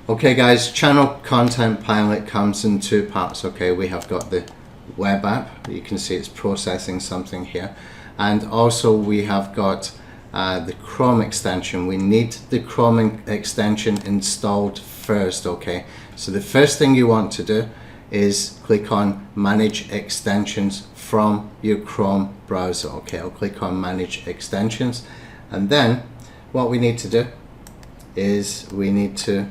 Okay guys, Channel Content Pilot comes in two parts. Okay, we have got the web app. You can see it's processing something here, and also we have got the Chrome extension. We need the Chrome extension installed first. Okay, so the first thing you want to do is click on Manage Extensions from your Chrome browser. Okay, I'll click on Manage Extensions, and then what we need to do is we need to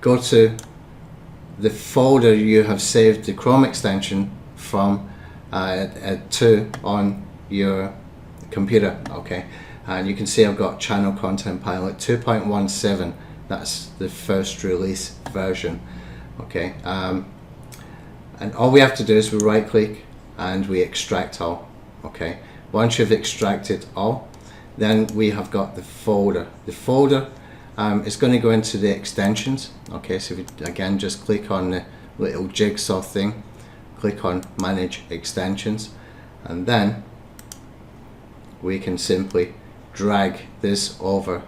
go to the folder you have saved the Chrome extension from to on your computer. Okay, and you can see I've got Channel Content Pilot 2.17. That's the first release version. Okay, and all we have to do is we right click and we extract all. Okay, once you've extracted all, then we have got the folder. The folder is going to go into the extensions. Okay, so if you again just click on the little jigsaw thing, click on Manage Extensions, and then we can simply drag this over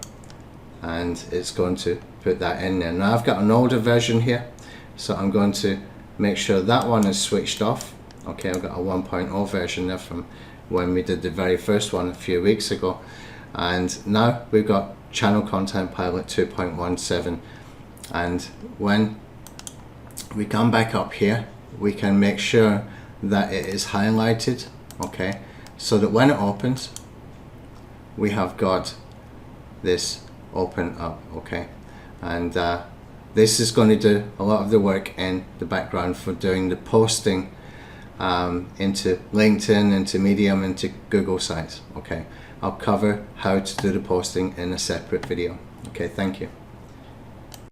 and it's going to put that in there. Now I've got an older version here, so I'm going to make sure that one is switched off. Okay, I've got a 1.0 version there from when we did the very first one a few weeks ago, and now we've got Channel Content Pilot 2.17, and when we come back up here we can make sure that it is highlighted, okay, so that when it opens we have got this open up. Okay, and this is going to do a lot of the work in the background for doing the posting into LinkedIn, into Medium, into Google sites. Okay, I'll cover how to do the posting in a separate video. Okay, thank you.